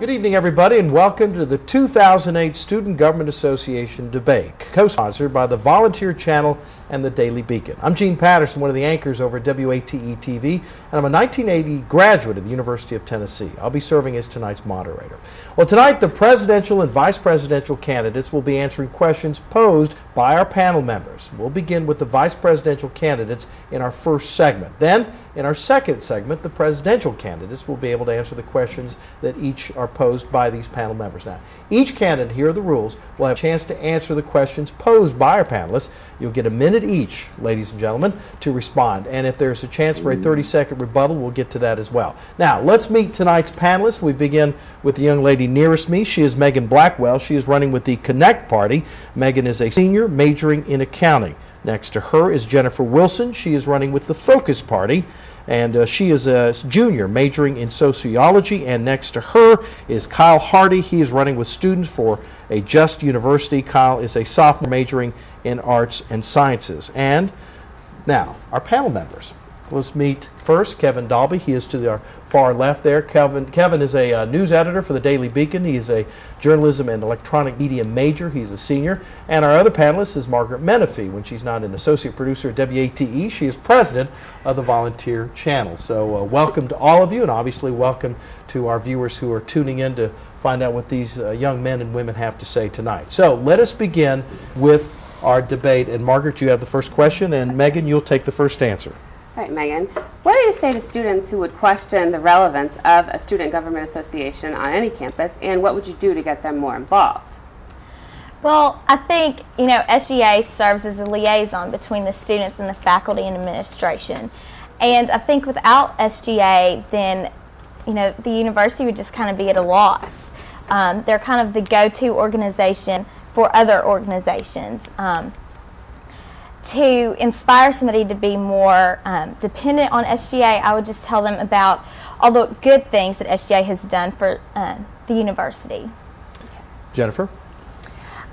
Good evening, everybody, and welcome to the 2008 Student Government Association debate, co-sponsored by the Volunteer Channel and the Daily Beacon. I'm Gene Patterson, one of the anchors over at WATE-TV, and I'm a 1980 graduate of the University of Tennessee. I'll be serving as tonight's moderator. Well, tonight the presidential and vice presidential candidates will be answering questions posed by our panel members. We'll begin with the vice presidential candidates in our first segment. Then, in our second segment, the presidential candidates will be able to answer the questions that each are posed by these panel members. Now, each candidate, here are the rules, will have a chance to answer the questions posed by our panelists. You'll get a minute each, ladies and gentlemen, to respond. And if there's a chance for a 30-second rebuttal, we'll get to that as well. Now, let's meet tonight's panelists. We begin with the young lady nearest me. She is Meghan Blackwell. She is running with the Connect Party. Meghan is a senior majoring in accounting. Next to her is Jennifer Wilson. She is running with the Focus Party, and she is a junior majoring in sociology. And next to her is Kyle Hardy. He is running with Students for a Just University. Kyle is a sophomore majoring in arts and sciences. And now, our panel members. Let's meet first Kevin Dalby. He is to our far left there. Kevin is a news editor for the Daily Beacon. He is a journalism and electronic media major. He's a senior. And our other panelist is Margaret Menifee. When she's not an associate producer at WATE, she is president of the Volunteer Channel. So welcome to all of you, and obviously welcome to our viewers who are tuning in to find out what these young men and women have to say tonight. So let us begin with our debate. And Margaret, you have the first question, and Meghan, you'll take the first answer. All right, Meghan, what do you say to students who would question the relevance of a student government association on any campus, and what would you do to get them more involved? Well, I think, SGA serves as a liaison between the students and the faculty and administration. And I think without SGA, then, the university would just kind of be at a loss. They're kind of the go-to organization for other organizations. To inspire somebody to be more dependent on SGA, I would just tell them about all the good things that SGA has done for the university. Jennifer?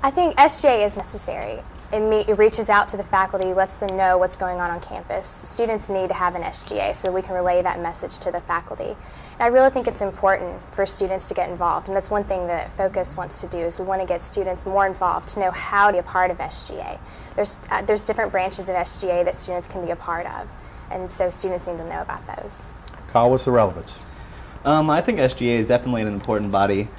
I think SGA is necessary. It reaches out to the faculty, lets them know what's going on campus. Students need to have an SGA so we can relay that message to the faculty. And I really think it's important for students to get involved, and that's one thing that Focus wants to do, is we want to get students more involved to know how to be a part of SGA. There's different branches of SGA that students can be a part of, and so students need to know about those. Kyle, what's the relevance? I think SGA is definitely an important body.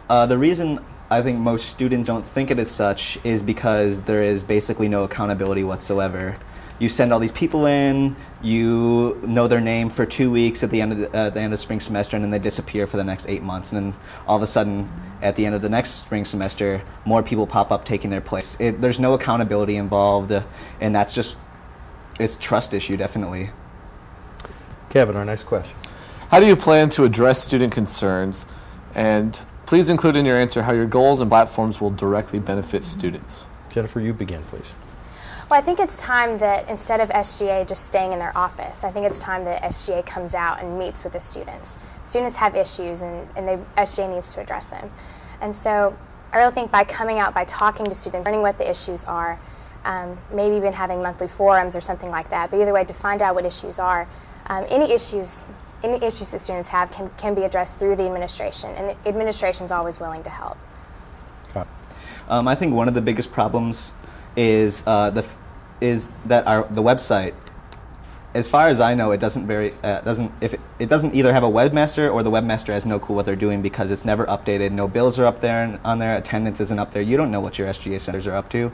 The reason I think most students don't think it as such is because there is basically no accountability whatsoever. You send all these people in, you know their name for 2 weeks at the end of spring semester, and then they disappear for the next 8 months. And then all of a sudden, at the end of the next spring semester, more people pop up taking their place. There's no accountability involved, and it's trust issue, definitely. Kevin, our next question. How do you plan to address student concerns? And please include in your answer how your goals and platforms will directly benefit students. Jennifer, you begin, please. Well, I think it's time that instead of SGA just staying in their office, I think it's time that SGA comes out and meets with the students. Students have issues, and SGA needs to address them. And so I really think by coming out, by talking to students, learning what the issues are, maybe even having monthly forums or something like that, but either way, to find out what issues are, any issues that students have can be addressed through the administration, and the administration is always willing to help. I think one of the biggest problems is the website. As far as I know, it doesn't either have a webmaster, or the webmaster has no clue what they're doing because it's never updated. No bills are up there on their attendance isn't up there. You don't know what your SGA centers are up to.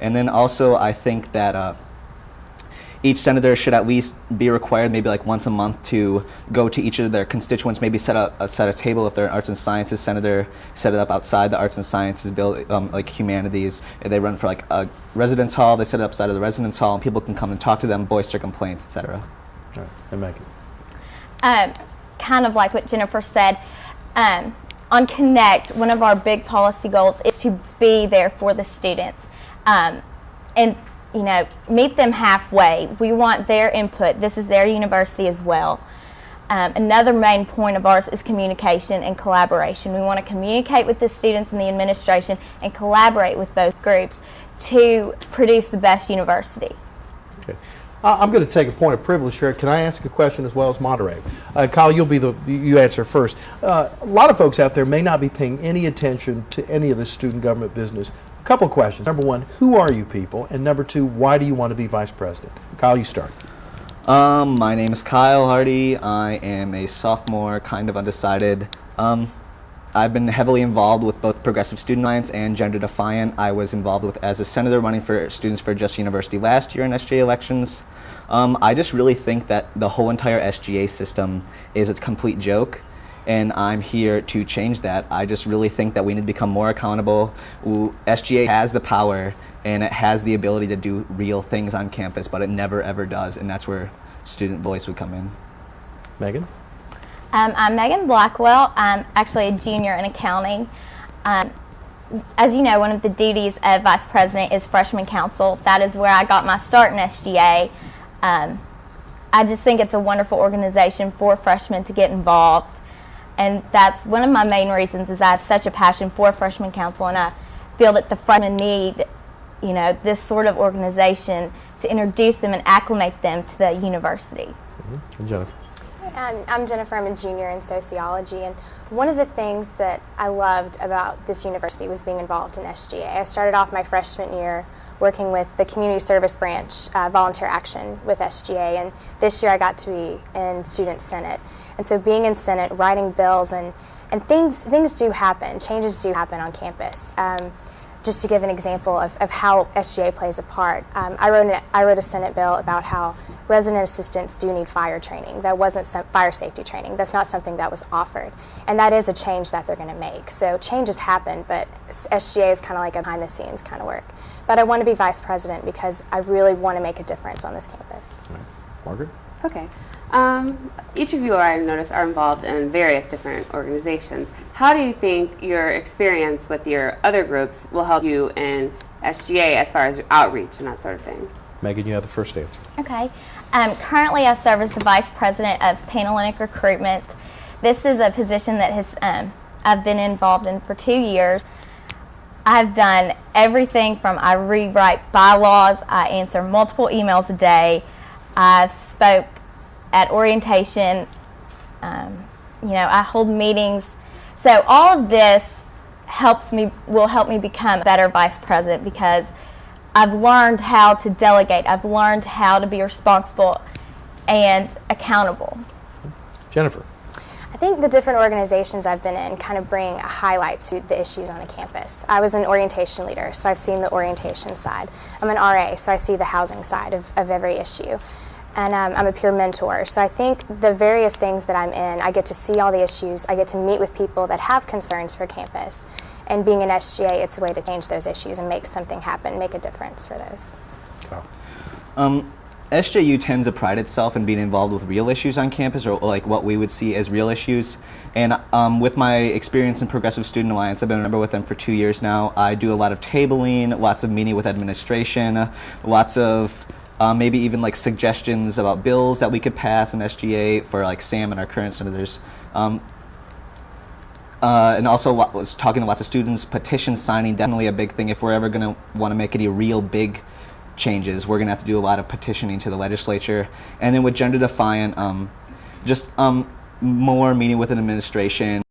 And then also, I think that each senator should at least be required maybe like once a month to go to each of their constituents, maybe set a table if they're an arts and sciences senator, set it up outside the arts and sciences bill, like humanities. They run for like a residence hall, they set it outside of the residence hall, and people can come and talk to them, voice their complaints, etc. All right, and Meghan. Kind of like what Jennifer said, on Connect, one of our big policy goals is to be there for the students. And meet them halfway. We want their input. This is their university as well. Another main point of ours is communication and collaboration. We want to communicate with the students and the administration and collaborate with both groups to produce the best university. Okay. I'm going to take a point of privilege here. Can I ask a question as well as moderate? Kyle, you answer first. A lot of folks out there may not be paying any attention to any of the student government business. A couple of questions. Number one, who are you people? And number two, why do you want to be vice president? Kyle, you start. My name is Kyle Hardy. I am a sophomore, kind of undecided. I've been heavily involved with both Progressive Student Alliance and Gender Defiant. I was involved with as a senator running for Students for Just University last year in SGA elections. I just really think that the whole entire SGA system is a complete joke, and I'm here to change that. I just really think that we need to become more accountable. SGA has the power and it has the ability to do real things on campus, but it never ever does, and that's where student voice would come in. Megan? I'm Meghan Blackwell. I'm actually a junior in accounting. As you know, one of the duties of Vice President is Freshman Council. That is where I got my start in SGA. I just think it's a wonderful organization for freshmen to get involved. And that's one of my main reasons is I have such a passion for Freshman Council, and I feel that the freshmen need, this sort of organization to introduce them and acclimate them to the university. Mm-hmm. And Jennifer? I'm Jennifer. I'm a junior in sociology, and one of the things that I loved about this university was being involved in SGA. I started off my freshman year working with the community service branch, volunteer action with SGA, and this year I got to be in student senate. And so being in senate, writing bills, and things do happen, changes do happen on campus. Just to give an example of how SGA plays a part, I wrote a Senate bill about how resident assistants do need fire training. That wasn't fire safety training. That's not something that was offered. And that is a change that they're going to make. So changes happen, but SGA is kind of like a behind the scenes kind of work. But I want to be vice president because I really want to make a difference on this campus. Right. Margaret? Okay. Each of you, I notice, are involved in various different organizations. How do you think your experience with your other groups will help you in SGA as far as outreach and that sort of thing? Megan, you have the first answer. Okay. Currently, I serve as the Vice President of Panhellenic Recruitment. This is a position that I've been involved in for 2 years. I've done everything from I rewrite bylaws, I answer multiple emails a day, I've spoke at orientation, I hold meetings. So all of this will help me become a better vice president because I've learned how to delegate. I've learned how to be responsible and accountable. Jennifer? I think the different organizations I've been in kind of bring a highlight to the issues on the campus. I was an orientation leader, so I've seen the orientation side. I'm an RA, so I see the housing side of every issue. And I'm a peer mentor, so I think the various things that I'm in, I get to see all the issues, I get to meet with people that have concerns for campus. And being an SGA, it's a way to change those issues and make something happen, make a difference for those. SJU tends to pride itself in being involved with real issues on campus, or like what we would see as real issues. And with my experience in Progressive Student Alliance, I've been a member with them for 2 years now. I do a lot of tabling, lots of meeting with administration, lots of maybe even like suggestions about bills that we could pass in SGA for like Sam and our current senators. And also was talking to lots of students, petition signing, definitely a big thing. If we're ever going to want to make any real big changes, we're going to have to do a lot of petitioning to the legislature. And then with Gender Defiant, just more meeting with an administration.